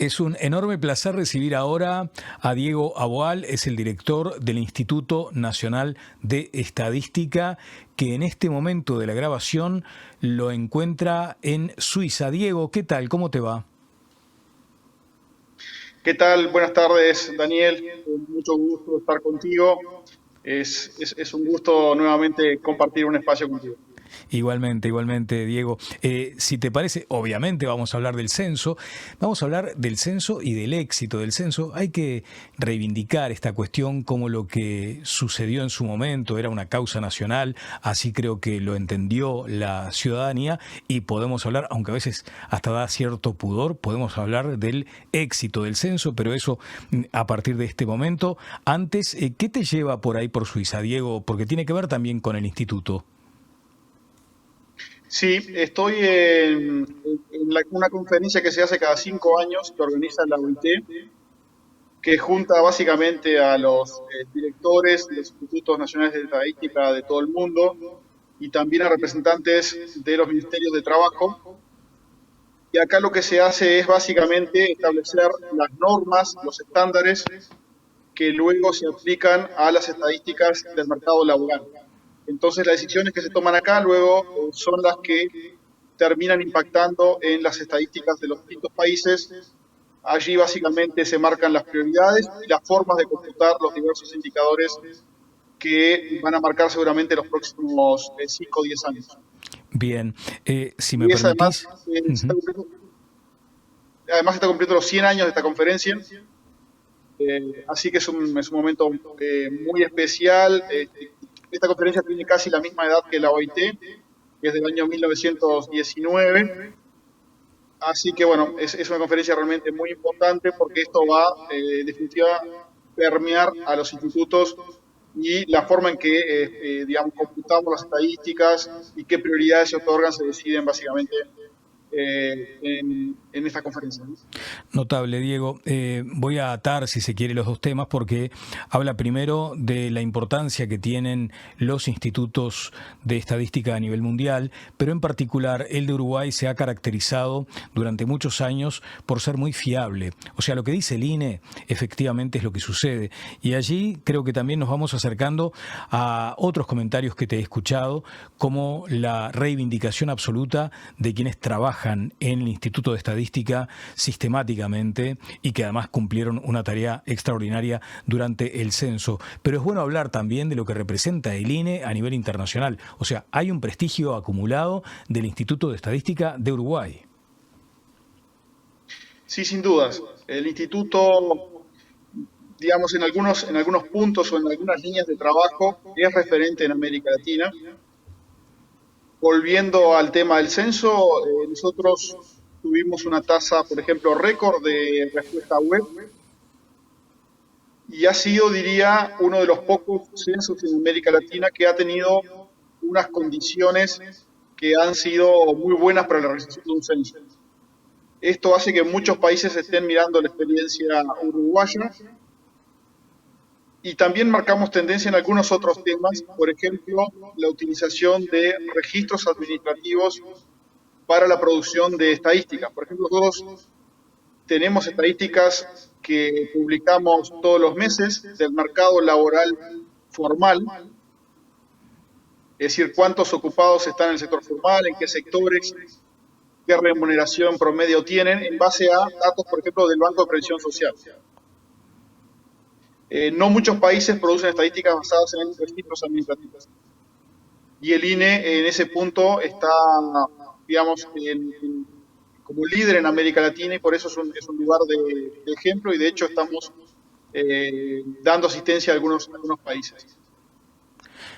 Es un enorme placer recibir ahora a Diego Aboal, es el director del Instituto Nacional de Estadística, que en este momento de la grabación lo encuentra en Suiza. Diego, ¿qué tal? ¿Cómo te va? ¿Qué tal? Buenas tardes, Daniel. Mucho gusto estar contigo. Es un gusto nuevamente compartir un espacio contigo. Igualmente, Diego. Si te parece, obviamente vamos a hablar del censo. Vamos a hablar del censo y del éxito del censo. Hay que reivindicar esta cuestión como lo que sucedió en su momento era una causa nacional. Así creo que lo entendió la ciudadanía y podemos hablar, aunque a veces hasta da cierto pudor, podemos hablar del éxito del censo, pero eso a partir de este momento. Antes, ¿qué te lleva por ahí por Suiza, Diego? Porque tiene que ver también con el instituto. Sí, estoy en una conferencia que se hace cada 5 años, que organiza la OIT, que junta básicamente a los directores de los institutos nacionales de estadística de todo el mundo y también a representantes de los ministerios de trabajo. Y acá lo que se hace es básicamente establecer las normas, los estándares que luego se aplican a las estadísticas del mercado laboral. Entonces, las decisiones que se toman acá luego son las que terminan impactando en las estadísticas de los distintos países. Allí básicamente se marcan las prioridades y las formas de computar los diversos indicadores que van a marcar seguramente los próximos 5 o 10 años. Bien, si me Y es permitís. uh-huh. Además se está cumpliendo los 100 años de esta conferencia. Así que es un momento muy especial. Esta conferencia tiene casi la misma edad que la OIT, que es del año 1919. Así que bueno, es una conferencia realmente muy importante porque esto va definitivamente a permear a los institutos y la forma en que, digamos, computamos las estadísticas y qué prioridades se otorgan se deciden básicamente en esta conferencia, ¿no? Notable, Diego. Voy a atar, si se quiere, los dos temas porque habla primero de la importancia que tienen los institutos de estadística a nivel mundial, pero en particular el de Uruguay se ha caracterizado durante muchos años por ser muy fiable. O sea, lo que dice el INE efectivamente es lo que sucede. Y allí creo que también nos vamos acercando a otros comentarios que te he escuchado, como la reivindicación absoluta de quienes trabajan en el Instituto de Estadística sistemáticamente y que además cumplieron una tarea extraordinaria durante el censo. Pero es bueno hablar también de lo que representa el INE a nivel internacional. O sea, hay un prestigio acumulado del Instituto de Estadística de Uruguay. Sí, sin dudas. El instituto, digamos, en algunos puntos o en algunas líneas de trabajo es referente en América Latina. Volviendo al tema del censo, nosotros tuvimos una tasa, por ejemplo, récord de respuesta web y ha sido, diría, uno de los pocos censos en América Latina que ha tenido unas condiciones que han sido muy buenas para la realización de un censo. Esto hace que muchos países estén mirando la experiencia uruguaya y también marcamos tendencia en algunos otros temas, por ejemplo, la utilización de registros administrativos para la producción de estadísticas. Por ejemplo, nosotros tenemos estadísticas que publicamos todos los meses del mercado laboral formal, es decir, cuántos ocupados están en el sector formal, en qué sectores, qué remuneración promedio tienen, en base a datos, por ejemplo, del Banco de Previsión Social. No muchos países producen estadísticas basadas en registros administrativos. Y el INE en ese punto está, digamos, como líder en América Latina y por eso es un lugar de ejemplo y de hecho estamos dando asistencia a algunos países.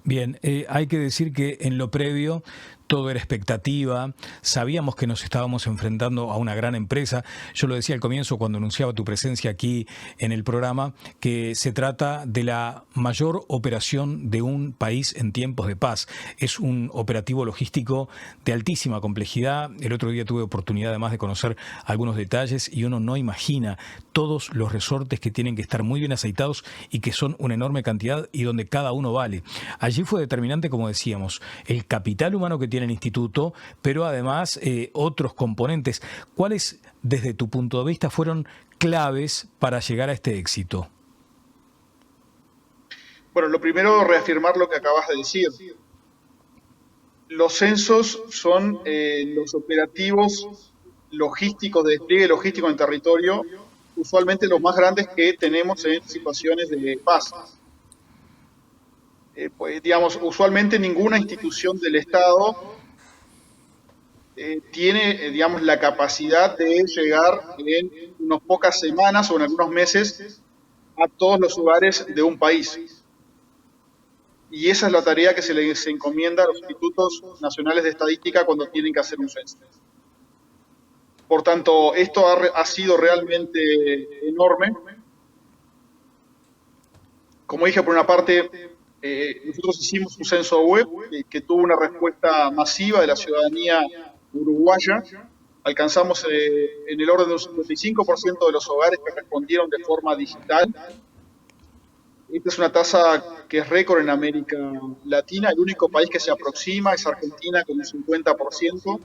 Bien, hay que decir que en lo previo todo era expectativa, sabíamos que nos estábamos enfrentando a una gran empresa. Yo lo decía al comienzo cuando anunciaba tu presencia aquí en el programa, que se trata de la mayor operación de un país en tiempos de paz. Es un operativo logístico de altísima complejidad. El otro día tuve oportunidad además de conocer algunos detalles y uno no imagina todos los resortes que tienen que estar muy bien aceitados y que son una enorme cantidad y donde cada uno vale. Allí fue determinante, como decíamos, el capital humano que tiene tiene el instituto, pero además otros componentes. ¿Cuáles, desde tu punto de vista, fueron claves para llegar a este éxito? Bueno, lo primero, reafirmar lo que acabas de decir. Los censos son los operativos logísticos, de despliegue logístico en territorio, usualmente los más grandes que tenemos en situaciones de paz. Pues, digamos, usualmente ninguna institución del Estado tiene, digamos, la capacidad de llegar en unas pocas semanas o en algunos meses a todos los hogares de un país. Y esa es la tarea que se les encomienda a los institutos nacionales de estadística cuando tienen que hacer un censo. Por tanto, esto ha sido realmente enorme. Como dije, por una parte, nosotros hicimos un censo web que tuvo una respuesta masiva de la ciudadanía uruguaya. Alcanzamos en el orden de un 55% de los hogares que respondieron de forma digital. Esta es una tasa que es récord en América Latina. El único país que se aproxima es Argentina con un 50%,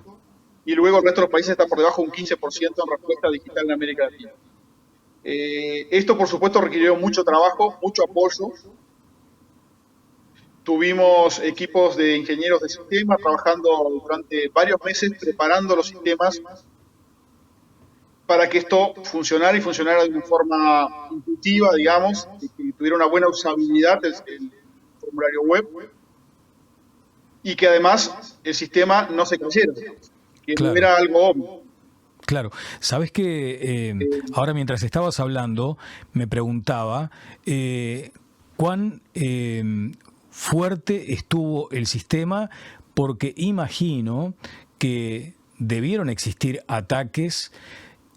y luego el resto de los países está por debajo de un 15% en respuesta digital en América Latina. Esto, por supuesto, requirió mucho trabajo, mucho apoyo. Tuvimos equipos de ingenieros de sistemas trabajando durante varios meses preparando los sistemas para que esto funcionara y funcionara de una forma intuitiva, digamos, y que tuviera una buena usabilidad el formulario web, y que además el sistema no se cayera, que Claro. no era algo obvio. Claro, sabes que ahora mientras estabas hablando me preguntaba cuán fuerte estuvo el sistema, porque imagino que debieron existir ataques.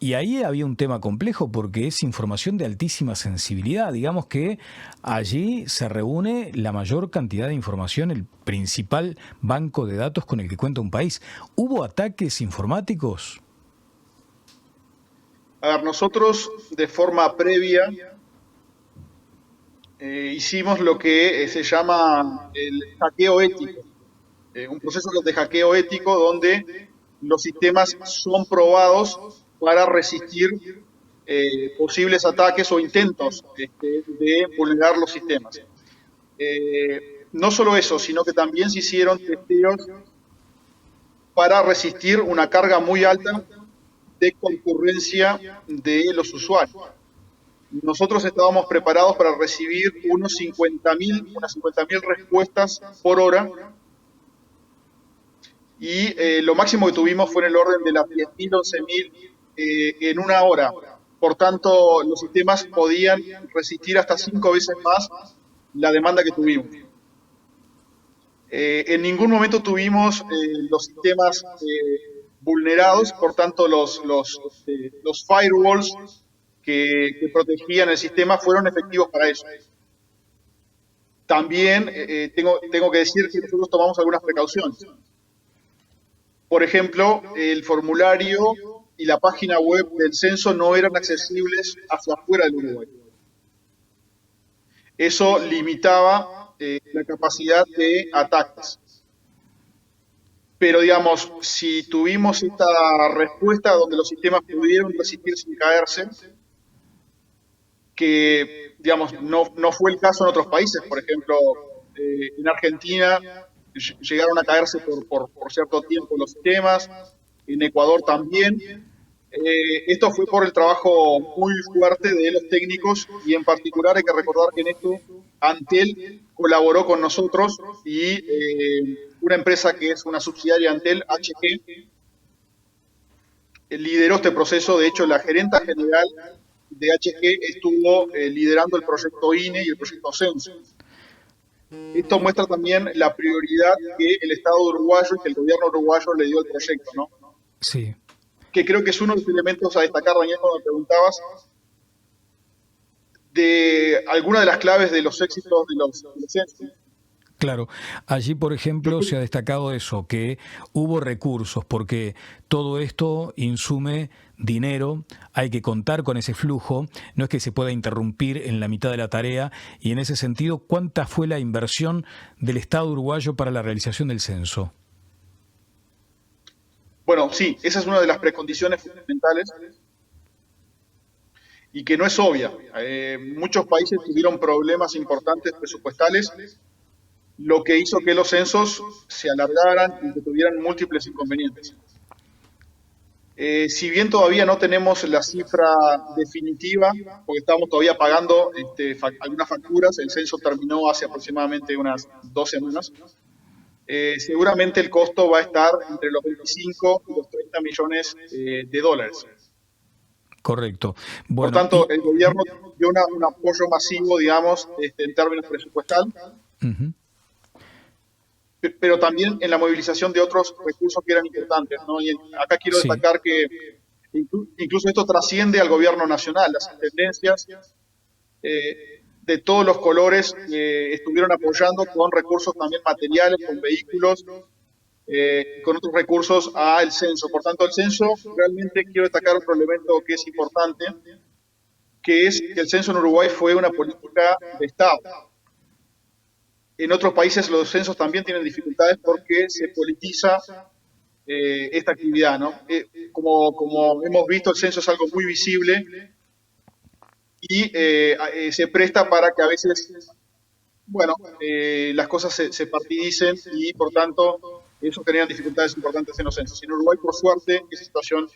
Y ahí había un tema complejo porque es información de altísima sensibilidad. Digamos que allí se reúne la mayor cantidad de información, el principal banco de datos con el que cuenta un país. ¿Hubo ataques informáticos? A ver, nosotros de forma previa hicimos lo que se llama el hackeo ético, un proceso de hackeo ético donde los sistemas son probados para resistir posibles ataques o intentos de vulnerar los sistemas. No solo eso, sino que también se hicieron testeos para resistir una carga muy alta de concurrencia de los usuarios. Nosotros estábamos preparados para recibir unas 50.000 respuestas por hora, y lo máximo que tuvimos fue en el orden de las 10.000, 11.000 en una hora. Por tanto, los sistemas podían resistir hasta 5 veces más la demanda que tuvimos. En ningún momento tuvimos los sistemas vulnerados, por tanto los firewalls que protegían el sistema fueron efectivos para eso. También tengo que decir que nosotros tomamos algunas precauciones. Por ejemplo, el formulario y la página web del censo no eran accesibles hacia afuera del Uruguay. Eso limitaba la capacidad de ataques. Pero, digamos, si tuvimos esta respuesta donde los sistemas pudieron resistir sin caerse, que, digamos, no fue el caso en otros países. Por ejemplo, en Argentina llegaron a caerse por cierto tiempo los sistemas, en Ecuador también. Esto fue por el trabajo muy fuerte de los técnicos, y en particular hay que recordar que en esto Antel colaboró con nosotros, y una empresa que es una subsidiaria de Antel, HG, lideró este proceso. De hecho, la gerenta general de HG estuvo liderando el proyecto INE y el proyecto Censo. Esto muestra también la prioridad que el Estado uruguayo y que el gobierno uruguayo le dio al proyecto, ¿no? Sí. Que creo que es uno de los elementos a destacar, Daniel, cuando me preguntabas de alguna de las claves de los éxitos de los censos. Claro, allí por ejemplo se ha destacado eso, que hubo recursos, porque todo esto insume dinero, hay que contar con ese flujo, no es que se pueda interrumpir en la mitad de la tarea, y en ese sentido, ¿cuánta fue la inversión del Estado uruguayo para la realización del censo? Bueno, sí, esa es una de las precondiciones fundamentales y que no es obvia. Muchos países tuvieron problemas importantes presupuestales, lo que hizo que los censos se alargaran y que tuvieran múltiples inconvenientes. Si bien todavía no tenemos la cifra definitiva, porque estamos todavía pagando algunas facturas, el censo terminó hace aproximadamente unas 2 semanas, seguramente el costo va a estar entre los 25 y los 30 millones de dólares. Correcto. Por Bueno, tanto, el gobierno dio un apoyo masivo, digamos, en términos presupuestales, ujú, pero también en la movilización de otros recursos que eran importantes, ¿no? Y acá quiero sí, destacar que incluso esto trasciende al gobierno nacional. Las intendencias de todos los colores estuvieron apoyando con recursos también materiales, con vehículos, con otros recursos al censo. Por tanto, el censo, realmente quiero destacar otro elemento que es importante, que es que el censo en Uruguay fue una política de Estado. En otros países los censos también tienen dificultades porque se politiza esta actividad, ¿no? Como hemos visto, el censo es algo muy visible y se presta para que a veces, bueno, las cosas se partidicen y por tanto eso genera dificultades importantes en los censos. En Uruguay, por suerte, esa situación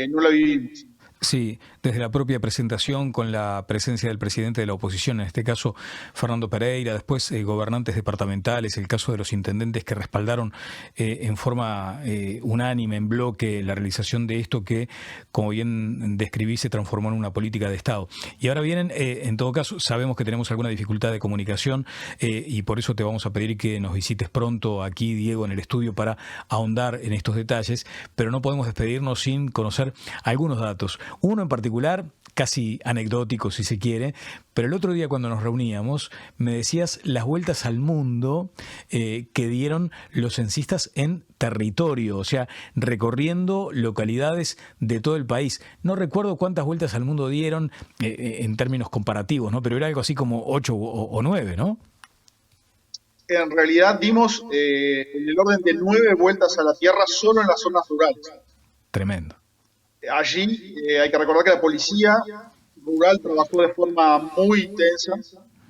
no la vivimos. sí, desde la propia presentación con la presencia del presidente de la oposición, en este caso Fernando Pereira, después gobernantes departamentales, el caso de los intendentes que respaldaron en forma unánime, en bloque, la realización de esto que, como bien describí, se transformó en una política de Estado. Y ahora vienen, en todo caso, sabemos que tenemos alguna dificultad de comunicación y por eso te vamos a pedir que nos visites pronto aquí, Diego, en el estudio para ahondar en estos detalles, pero no podemos despedirnos sin conocer algunos datos. Uno en particular, casi anecdótico si se quiere, pero el otro día cuando nos reuníamos me decías las vueltas al mundo que dieron los censistas en territorio, o sea, recorriendo localidades de todo el país. No recuerdo cuántas vueltas al mundo dieron en términos comparativos, ¿no? Pero era algo así como 8 o 9, ¿no? En realidad dimos en el orden de 9 vueltas a la Tierra solo en las zonas rurales. Tremendo. Allí hay que recordar que la policía rural trabajó de forma muy intensa,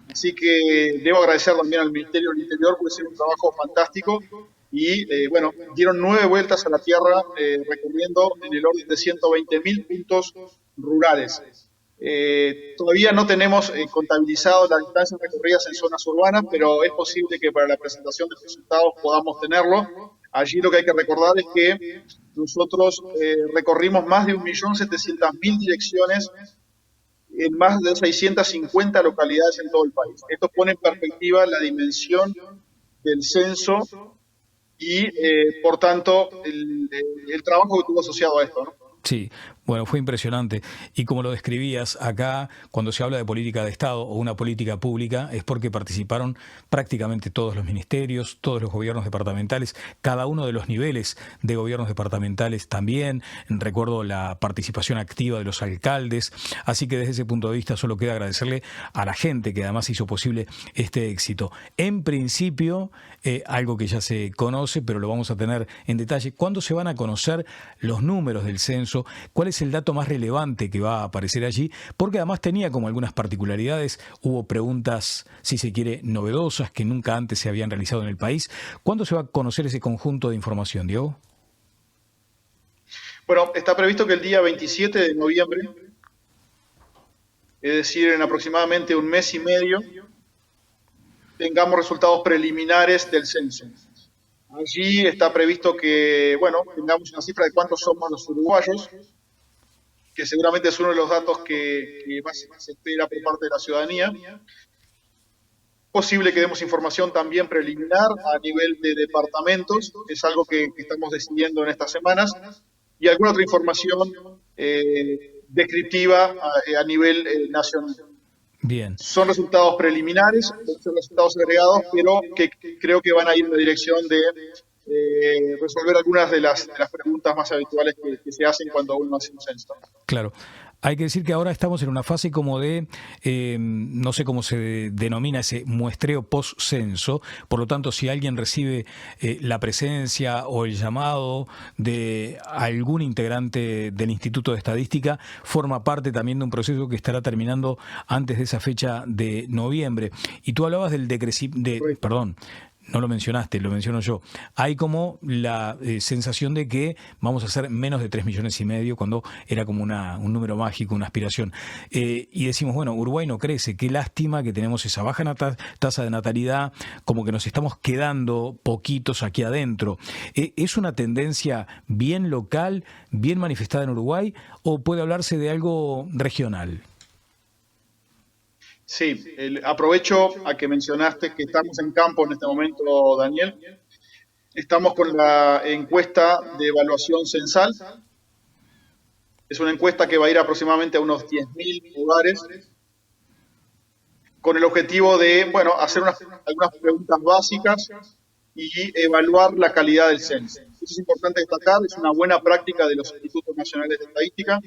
así que debo agradecer también al Ministerio del Interior por hacer un trabajo fantástico y bueno, dieron 9 vueltas a la tierra recorriendo en el orden de 120.000 puntos rurales. Todavía no tenemos contabilizado las distancias recorridas en zonas urbanas, pero es posible que para la presentación de los resultados podamos tenerlo. Allí lo que hay que recordar es que nosotros recorrimos más de 1.700.000 direcciones en más de 650 localidades en todo el país. Esto pone en perspectiva la dimensión del censo y, por tanto, el trabajo que tuvo asociado a esto, ¿no? Sí, bueno, fue impresionante. Y como lo describías acá, cuando se habla de política de Estado o una política pública, es porque participaron prácticamente todos los ministerios, todos los gobiernos departamentales, cada uno de los niveles de gobiernos departamentales también. Recuerdo la participación activa de los alcaldes. Así que desde ese punto de vista solo queda agradecerle a la gente que además hizo posible este éxito. En principio, algo que ya se conoce, pero lo vamos a tener en detalle. ¿Cuándo se van a conocer los números del censo? ¿Cuál es el dato más relevante que va a aparecer allí? Porque además tenía como algunas particularidades, hubo preguntas, si se quiere, novedosas que nunca antes se habían realizado en el país. ¿Cuándo se va a conocer ese conjunto de información, Diego? Bueno, está previsto que el día 27 de noviembre, es decir, en aproximadamente un mes y medio, tengamos resultados preliminares del censo. Allí está previsto que, bueno, tengamos una cifra de cuántos somos los uruguayos, que seguramente es uno de los datos que más se espera por parte de la ciudadanía. Posible que demos información también preliminar a nivel de departamentos, es algo que estamos decidiendo en estas semanas, y alguna otra información descriptiva a nivel nacional. Bien. Son resultados preliminares, son resultados agregados, pero que creo que van a ir en la dirección de resolver algunas de las preguntas más habituales que se hacen cuando uno hace un censo. Claro. Hay que decir que ahora estamos en una fase como de, no sé cómo se denomina ese muestreo post-censo, por lo tanto, si alguien recibe la presencia o el llamado de algún integrante del Instituto de Estadística, forma parte también de un proceso que estará terminando antes de esa fecha de noviembre. Y tú hablabas del perdón, no lo mencionaste, lo menciono yo. Hay como la sensación de que vamos a ser menos de 3,5 millones, cuando era como un número mágico, una aspiración. Y decimos, bueno, Uruguay no crece, qué lástima que tenemos esa baja tasa de natalidad, como que nos estamos quedando poquitos aquí adentro. ¿Es una tendencia bien local, bien manifestada en Uruguay, o puede hablarse de algo regional? Sí, aprovecho a que mencionaste que estamos en campo en este momento, Daniel. Estamos con la encuesta de evaluación censal. Es una encuesta que va a ir aproximadamente a unos 10.000 hogares, con el objetivo de, bueno, hacer algunas preguntas básicas y evaluar la calidad del censo. Eso es importante destacar, es una buena práctica de los institutos nacionales de estadística.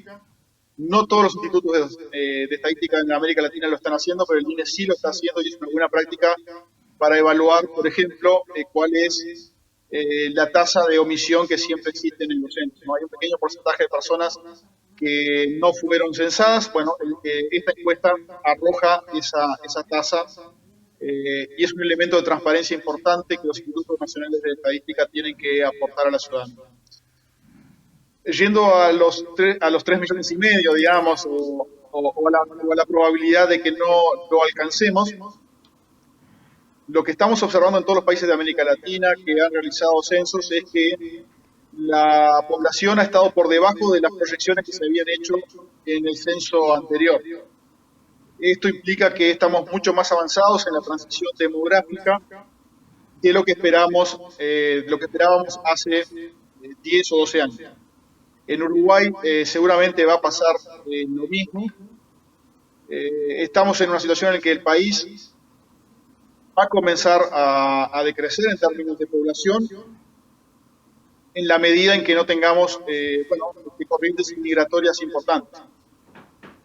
No todos los institutos de estadística en América Latina lo están haciendo, pero el INE sí lo está haciendo y es una buena práctica para evaluar, por ejemplo, cuál es la tasa de omisión que siempre existe en los censos, ¿no? Hay un pequeño porcentaje de personas que no fueron censadas. Bueno, esta encuesta arroja esa tasa y es un elemento de transparencia importante que los institutos nacionales de estadística tienen que aportar a la ciudadanía. Yendo a los 3,5 millones, digamos, o a la probabilidad de que no lo alcancemos, lo que estamos observando en todos los países de América Latina que han realizado censos es que la población ha estado por debajo de las proyecciones que se habían hecho en el censo anterior. Esto implica que estamos mucho más avanzados en la transición demográfica que lo que esperábamos hace 10 o 12 años. En Uruguay seguramente va a pasar lo mismo. Estamos en una situación en la que el país va a comenzar a decrecer en términos de población en la medida en que no tengamos corrientes migratorias importantes.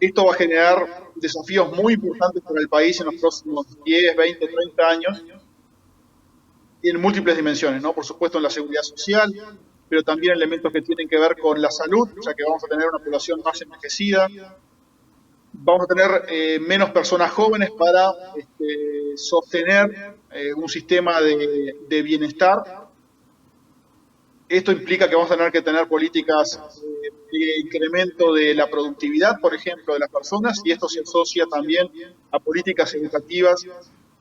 Esto va a generar desafíos muy importantes para el país en los próximos 10, 20, 30 años y en múltiples dimensiones, ¿no? Por supuesto en la seguridad social, pero también elementos que tienen que ver con la salud, o sea que vamos a tener una población más envejecida, vamos a tener menos personas jóvenes para sostener un sistema de bienestar. Esto implica que vamos a tener que tener políticas de incremento de la productividad, por ejemplo, de las personas, y esto se asocia también a políticas educativas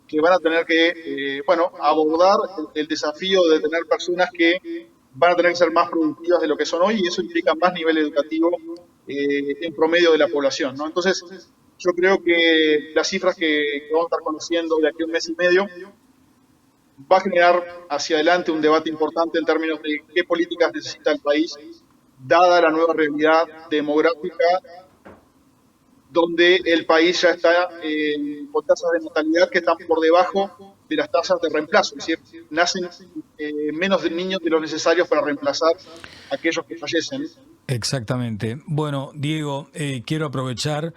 que van a tener que abordar el desafío de tener personas que van a tener que ser más productivas de lo que son hoy, y eso implica más nivel educativo en promedio de la población, ¿no? Entonces, yo creo que las cifras que vamos a estar conociendo de aquí a un mes y medio va a generar hacia adelante un debate importante en términos de qué políticas necesita el país, dada la nueva realidad demográfica, donde el país ya está con tasas de natalidad que están por debajo de las tasas de reemplazo, es decir, nacen menos de niños de los necesarios para reemplazar a aquellos que fallecen. Exactamente. Bueno, Diego, quiero aprovechar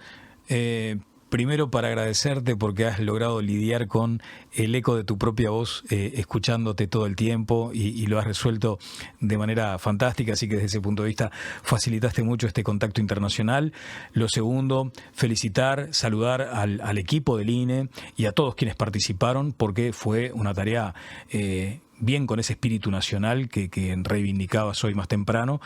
primero para agradecerte porque has logrado lidiar con el eco de tu propia voz, escuchándote todo el tiempo y lo has resuelto de manera fantástica, así que desde ese punto de vista facilitaste mucho este contacto internacional. Lo segundo, felicitar, saludar al equipo del INE y a todos quienes participaron, porque fue una tarea bien con ese espíritu nacional que reivindicabas hoy más temprano.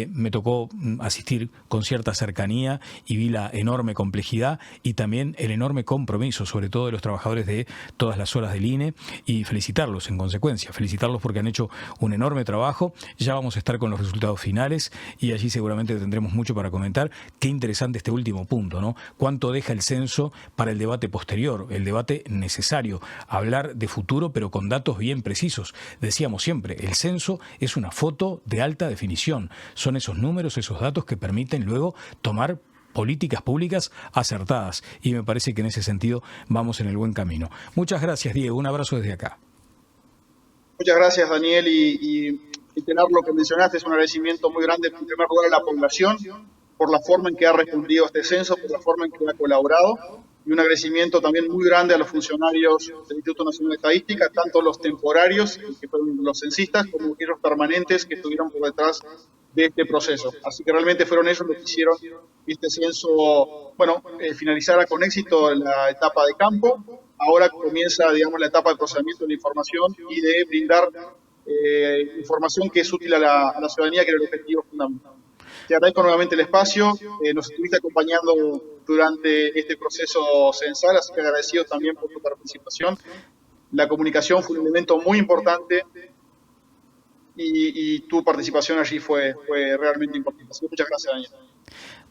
Me tocó asistir con cierta cercanía y vi la enorme complejidad y también el enorme compromiso, sobre todo de los trabajadores de todas las horas del INE, y felicitarlos en consecuencia, felicitarlos porque han hecho un enorme trabajo. Ya vamos a estar con los resultados finales y allí seguramente tendremos mucho para comentar. Qué interesante este último punto, ¿no? ¿Cuánto deja el censo para el debate posterior, el debate necesario? Hablar de futuro, pero con datos bien precisos. Decíamos siempre, el censo es una foto de alta definición. Son esos números, esos datos que permiten luego tomar políticas públicas acertadas. Y me parece que en ese sentido vamos en el buen camino. Muchas gracias, Diego. Un abrazo desde acá. Muchas gracias, Daniel. Y tener lo que mencionaste es un agradecimiento muy grande, en primer lugar, a la población por la forma en que ha respondido a este censo, por la forma en que ha colaborado, y un agradecimiento también muy grande a los funcionarios del Instituto Nacional de Estadística, tanto los temporarios, que fueron los censistas, como aquellos permanentes que estuvieron por detrás de este proceso. Así que realmente fueron ellos los que hicieron que este censo, bueno, finalizara con éxito la etapa de campo. Ahora comienza, digamos, la etapa de procesamiento de la información y de brindar información que es útil a la ciudadanía, que era el objetivo fundamental. Te agradezco nuevamente el espacio, nos estuviste acompañando durante este proceso censal, así que agradecido también por tu participación. La comunicación fue un elemento muy importante y tu participación allí fue realmente importante. Así que muchas gracias, Daniel.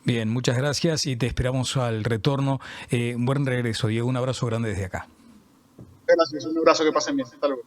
Bien, muchas gracias y te esperamos al retorno. Un buen regreso, Diego. Un abrazo grande desde acá. Gracias, un abrazo, que pasen bien. Hasta luego.